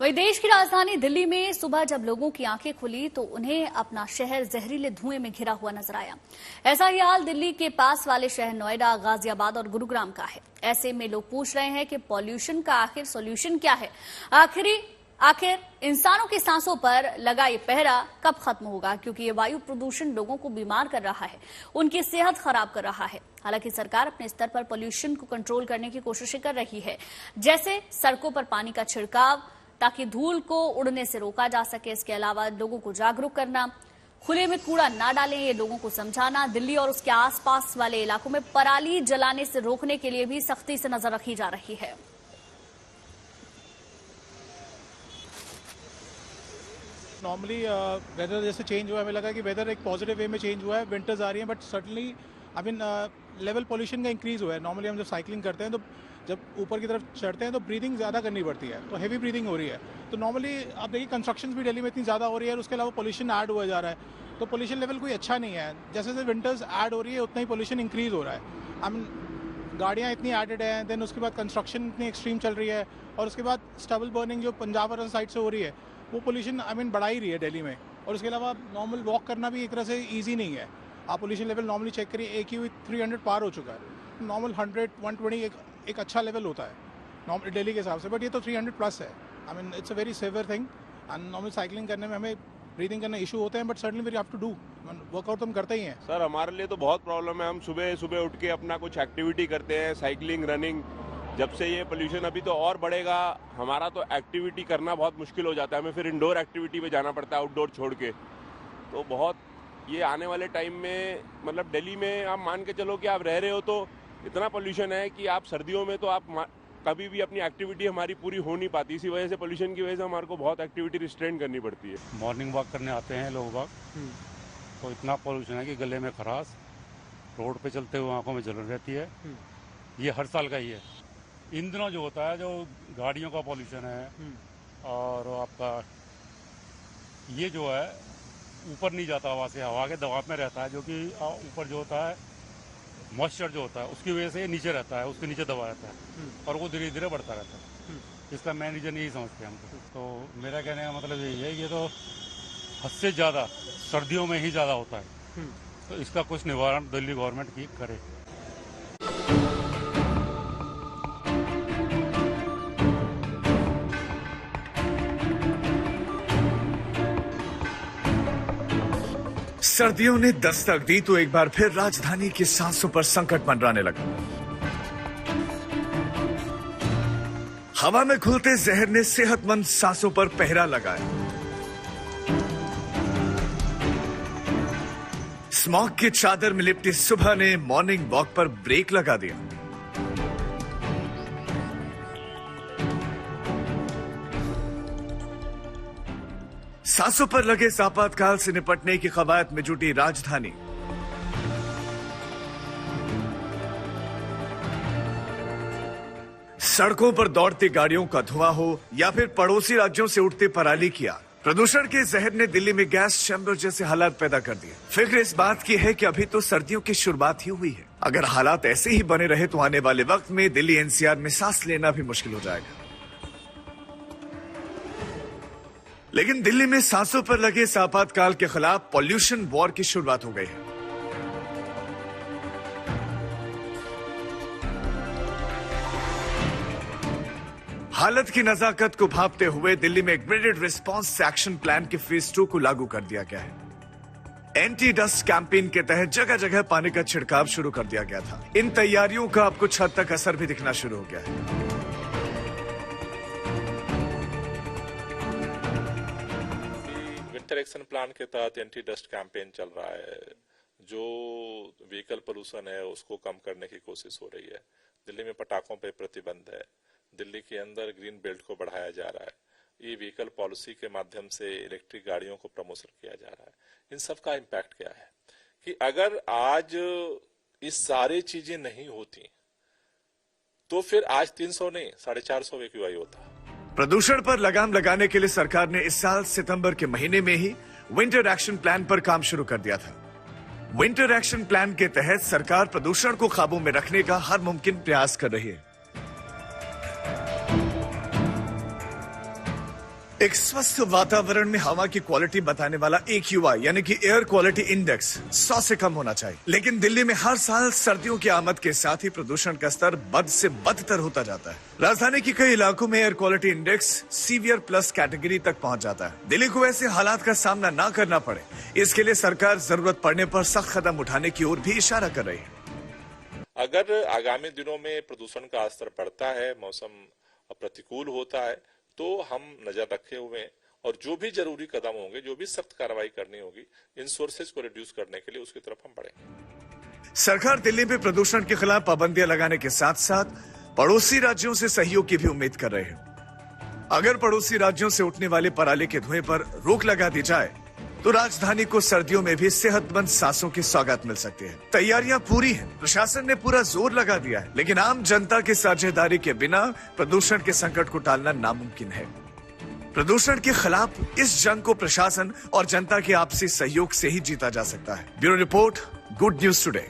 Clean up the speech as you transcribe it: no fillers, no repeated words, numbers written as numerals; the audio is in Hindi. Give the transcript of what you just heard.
वहीं देश की राजधानी दिल्ली में सुबह जब लोगों की आंखें खुली तो उन्हें अपना शहर जहरीले धुएं में घिरा हुआ नजर आया। ऐसा ही हाल दिल्ली के पास वाले शहर नोएडा, गाजियाबाद और गुरुग्राम का है। ऐसे में लोग पूछ रहे हैं कि पॉल्यूशन का आखिर सॉल्यूशन क्या है। आखिर इंसानों की सांसों पर लगा ये पहरा कब खत्म होगा, क्योंकि ये वायु प्रदूषण लोगों को बीमार कर रहा है, उनकी सेहत खराब कर रहा है। हालांकि सरकार अपने स्तर पर पॉल्यूशन को कंट्रोल करने की कोशिशें कर रही है, जैसे सड़कों पर पानी का छिड़काव ताकि धूल को उड़ने से रोका जा सके। इसके अलावा लोगों को जागरूक करना, खुले में कूड़ा ना डालें, ये लोगों को समझाना। दिल्ली और उसके आसपास वाले इलाकों में पराली जलाने से रोकने के लिए भी सख्ती से नजर रखी जा रही है। नॉर्मली वेदर जैसे चेंज हुआ है, हमें लगा कि वेदर एक पॉजिटिव वे में चेंज हुआ है, विंटर्स आ रही हैं, बट सर्टनली लेवल पॉल्यूशन का इंक्रीज हुआ है। नॉर्मली हम जब साइकिलिंग करते हैं तो जब ऊपर की तरफ चढ़ते हैं तो ब्रीदिंग ज़्यादा करनी पड़ती है, तो हेवी ब्रीदिंग हो रही है। तो नॉर्मली आप देखिए कंस्ट्रक्शन भी दिल्ली में इतनी ज़्यादा हो रही है और उसके अलावा पॉल्यूशन ऐड हुआ जा रहा है, तो पॉल्यूशन लेवल कोई अच्छा नहीं है। जैसे जैसे विंटर्स ऐड हो रही है उतना ही पॉल्यूशन इंक्रीज हो रहा है। गाड़ियाँ इतनी एडेड हैं, देन उसके बाद कंस्ट्रक्शन इतनी एक्सट्रीम चल रही है, और उसके बाद स्टबल बर्निंग जो पंजाब और साइड से हो रही है वो पोल्यूशन बढ़ा ही रही है दिल्ली में। और उसके अलावा नॉर्मल वॉक करना भी एक तरह से ईजी नहीं है। आप पोल्यूशन लेवल नॉर्मली चेक करिए, AQI 300 पार हो चुका है। नॉर्मल 100, 120 एक अच्छा लेवल होता है नॉर्मल दिल्ली के हिसाब से, बट ये तो 300 प्लस है। It's a very severe thing. And normal cycling करने में हमें ब्रीदिंग करने इशू होते हैं, but certainly we have to do workout तो हम करते ही हैं। सर हमारे लिए तो बहुत प्रॉब्लम है। हम सुबह सुबह उठ के अपना कुछ एक्टिविटी करते हैं, साइकिलिंग, रनिंग। जब से ये पोल्यूशन अभी तो और बढ़ेगा, हमारा तो एक्टिविटी करना बहुत मुश्किल हो जाता है। हमें फिर इंडोर एक्टिविटी पे जाना पड़ता है, आउटडोर छोड़ के। तो बहुत ये आने वाले टाइम में मतलब दिल्ली में आप मान के चलो कि आप रह रहे हो तो इतना पोल्यूशन है कि आप सर्दियों में तो आप कभी भी अपनी एक्टिविटी हमारी पूरी हो नहीं पाती। इसी वजह से पोल्यूशन की वजह से हमारे को बहुत एक्टिविटी रिस्ट्रेन करनी पड़ती है। मॉर्निंग वॉक करने आते हैं लोग बाग, तो इतना पोल्यूशन है कि गले में खराश, रोड पे चलते हुए आंखों में जलन रहती है। ये हर साल का ही है। इन दिनों जो होता है, जो गाड़ियों का पोल्यूशन है और आपका ये जो है ऊपर नहीं जाता, हवा से हवा के दबाव में रहता है, जो कि ऊपर जो होता है मॉइस्चर जो होता है उसकी वजह से ये नीचे रहता है, उसके नीचे दबा रहता है और वो धीरे धीरे बढ़ता रहता है। इसका मेन रीजन यही समझते हैं हमको। तो मेरा कहने का मतलब यही है, ये तो हद से ज़्यादा सर्दियों में ही ज़्यादा होता है, तो इसका कुछ निवारण दिल्ली गवर्नमेंट की करे। सर्दियों ने दस्तक दी तो एक बार फिर राजधानी की सांसों पर संकट मंडराने लगा। हवा में घुलते जहर ने सेहतमंद सांसों पर पहरा लगाया। स्मॉग की चादर में लिपटी सुबह ने मॉर्निंग वॉक पर ब्रेक लगा दिया। सांसों पर लगे इस आपातकाल से निपटने की कवायद में जुटी राजधानी। सड़कों पर दौड़ती गाड़ियों का धुआं हो या फिर पड़ोसी राज्यों से उठती पराली की आग, प्रदूषण के जहर ने दिल्ली में गैस चैम्बर जैसे हालात पैदा कर दिए। फिक्र इस बात की है कि अभी तो सर्दियों की शुरुआत ही हुई है। अगर हालात ऐसे ही बने रहे तो आने वाले वक्त में दिल्ली NCR में सांस लेना भी मुश्किल हो जाएगा। लेकिन दिल्ली में सांसों पर लगे इस आपातकाल के खिलाफ पॉल्यूशन वॉर की शुरुआत हो गई है। हालत की नजाकत को भांपते हुए दिल्ली में ग्रेडेड रिस्पांस एक्शन प्लान के फेज 2 को लागू कर दिया गया है। एंटी डस्ट कैंपेन के तहत जगह जगह पानी का छिड़काव शुरू कर दिया गया था। इन तैयारियों का अब कुछ हद तक असर भी दिखना शुरू हो गया है। विंटर एक्शन प्लान के तहत एंटी डस्ट कैंपेन चल रहा है। जो व्हीकल पोल्यूशन है उसको कम करने की कोशिश हो रही है। दिल्ली में पटाखों पर प्रतिबंध है। दिल्ली के अंदर ग्रीन बेल्ट को बढ़ाया जा रहा है। ई व्हीकल पॉलिसी के माध्यम से इलेक्ट्रिक गाड़ियों को प्रमोशन किया जा रहा है। इन सब का इम्पैक्ट क्या है कि अगर आज इस सारी चीजें नहीं होती तो फिर आज 300 नहीं 450 AQI होता। प्रदूषण पर लगाम लगाने के लिए सरकार ने इस साल सितंबर के महीने में ही विंटर एक्शन प्लान पर काम शुरू कर दिया था। विंटर एक्शन प्लान के तहत सरकार प्रदूषण को काबू में रखने का हर मुमकिन प्रयास कर रही है। एक स्वस्थ वातावरण में हवा की क्वालिटी बताने वाला AQI यानी कि एयर क्वालिटी इंडेक्स 100 से कम होना चाहिए। लेकिन दिल्ली में हर साल सर्दियों की आमद के साथ ही प्रदूषण का स्तर बद से बदतर होता जाता है। राजधानी के कई इलाकों में air quality index severe plus category तक पहुंच जाता है। दिल्ली को ऐसे हालात का सामना न करना पड़े, इसके लिए सरकार जरूरत पड़ने पर सख्त कदम उठाने की ओर भी इशारा कर रही है। अगर आगामी दिनों में प्रदूषण का स्तर बढ़ता है, मौसम प्रतिकूल होता है, तो हम नजर रखे हुए हैं और जो भी जरूरी कदम होंगे, जो भी सख्त कार्रवाई करनी होगी, इन सोर्सेज को रिड्यूस करने के लिए उसकी तरफ हम बढ़ेंगे। सरकार दिल्ली में प्रदूषण के खिलाफ पाबंदियां लगाने के साथ साथ पड़ोसी राज्यों से सहयोग की भी उम्मीद कर रहे हैं। अगर पड़ोसी राज्यों से उठने वाले पराली के धुएं पर रोक लगा दी जाए तो राजधानी को सर्दियों में भी सेहतमंद सांसों की सौगात मिल सकती है। तैयारियां पूरी हैं, प्रशासन ने पूरा जोर लगा दिया है, लेकिन आम जनता की साझेदारी के बिना प्रदूषण के संकट को टालना नामुमकिन है। प्रदूषण के खिलाफ इस जंग को प्रशासन और जनता के आपसी सहयोग से ही जीता जा सकता है। Bureau report, good news today.